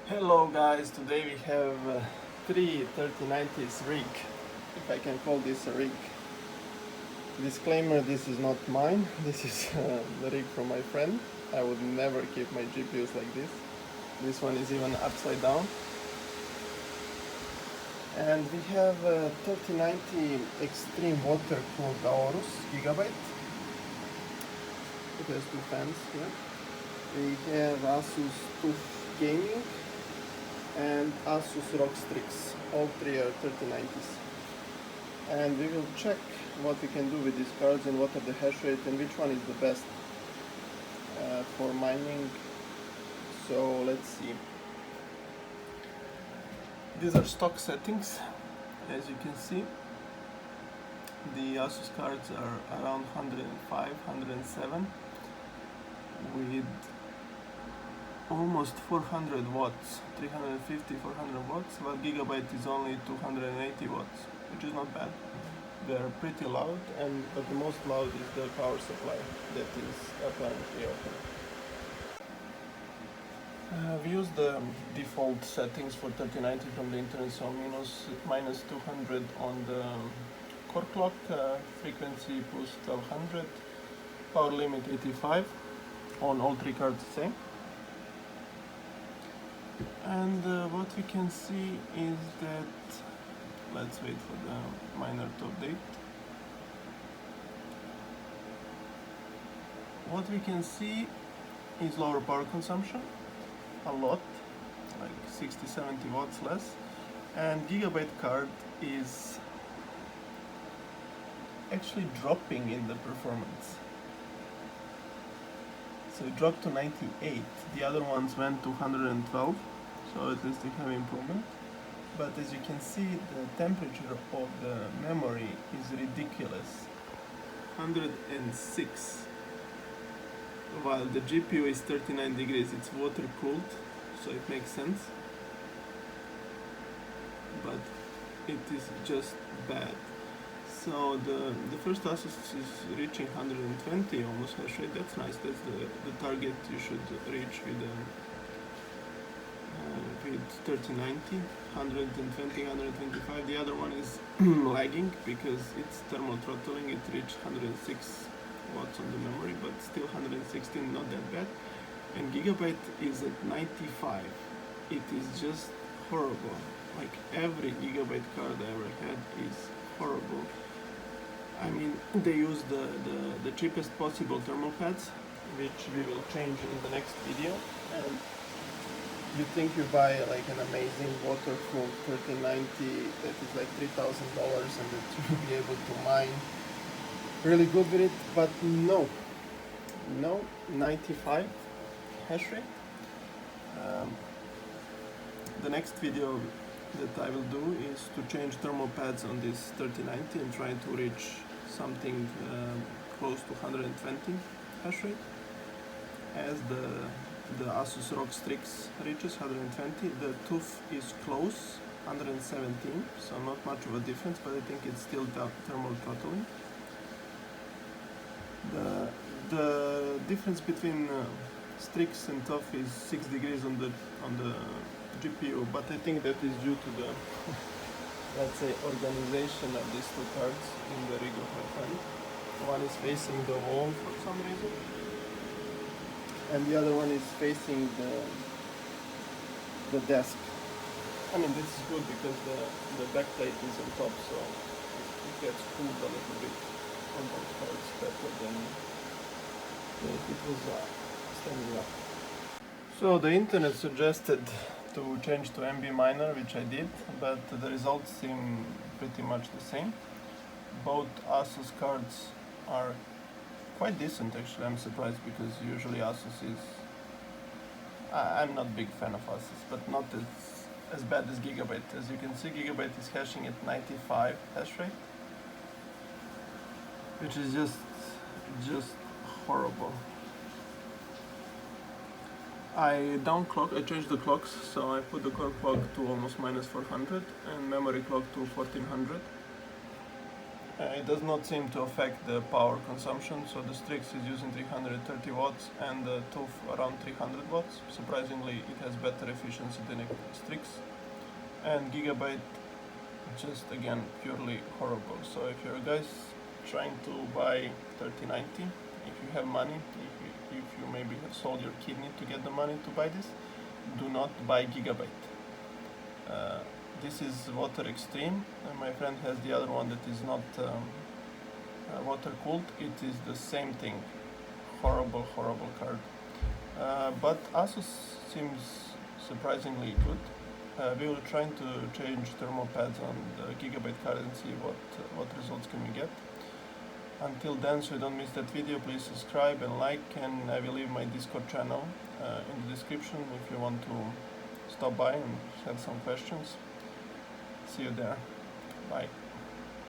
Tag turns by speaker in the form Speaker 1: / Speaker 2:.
Speaker 1: Hello guys, today we have three 3090s rig, if I can call this a rig. Disclaimer, this is not mine, this is the rig from my friend. I would never keep my GPUs like this. This one is even upside down. And we have a 3090 extreme water-cooled Aorus Gigabyte. It has two fans here. We have Asus TUF gaming and Asus ROG Strix. All three are 3090s. And we will check what we can do with these cards and what are the hash rate and which one is the best for mining. So let's see. These are stock settings. As you can see, the Asus cards are around 105, 107 with almost 400 watts, 350, 400 watts, while Gigabyte is only 280 watts, which is not bad. They are pretty loud, but the most loud is the power supply that is apparently open. We use the default settings for 3090 from the internet, so minus 200 on the core clock, frequency boost 1200, power limit 85, on all three cards the same. And what we can see is that, let's wait for the miner to update. What we can see is lower power consumption, a lot, like 60-70 watts less, and Gigabyte card is actually dropping in the performance. So it dropped to 98, the other ones went to 112, so at least we have improvement. But as you can see, the temperature of the memory is ridiculous, 106, while the GPU is 39 degrees, it's water cooled, so it makes sense, but it is just bad. So the first Asus is reaching 120 almost hash rate. That's nice. That's the target you should reach with 3090, 120, 125. The other one is lagging because it's thermal throttling. It reached 106 watts on the memory, but still 116, not that bad. And Gigabyte is at 95. It is just horrible. Like every Gigabyte card I ever had is horrible. I mean, they use the cheapest possible thermal pads, which we will change in the next video. And you think you buy like an amazing waterproof 3090 that is like $3,000 and that you'll be able to mine really good with it, but no, 95 hash rate. The next video that I will do is to change thermal pads on this 3090 and try to reach something close to 120 hash rate, as the Asus ROG Strix reaches 120. The TUF is close, 117, so not much of a difference, but I think it's still thermal throttling. The difference between Strix and TUF is 6 degrees on the GPU, but I think that is due to the let's say organization of these two cards in the rig of my friend. One is facing the wall for some reason, and the other one is facing the desk. I mean, this is good because the backplate is on top, so it gets cooled a little bit on those cards better than if it was standing up. So the internet suggested to change to NB miner, which I did, but the results seem pretty much the same. Both Asus cards are quite decent actually. I'm surprised because usually Asus is... I'm not a big fan of Asus, but not as bad as Gigabyte. As you can see, Gigabyte is hashing at 95 hash rate, which is just horrible. I changed the clocks, so I put the core clock to almost minus 400 and memory clock to 1400. It does not seem to affect the power consumption, so the Strix is using 330 watts and the TUF around 300 watts. Surprisingly, it has better efficiency than a Strix. And Gigabyte, just again, purely horrible. So if you're guys trying to buy 3090, if you have money, if you maybe have sold your kidney to get the money to buy this, do not buy Gigabyte. This is Water Extreme, and my friend has the other one that is not water cooled. It is the same thing. Horrible card. But Asus seems surprisingly good. We will try to change thermal pads on the Gigabyte card and see what results can we get. Until then, so you don't miss that video, please subscribe and like, and I will leave my Discord channel in the description if you want to stop by and have some questions. See you there. Bye.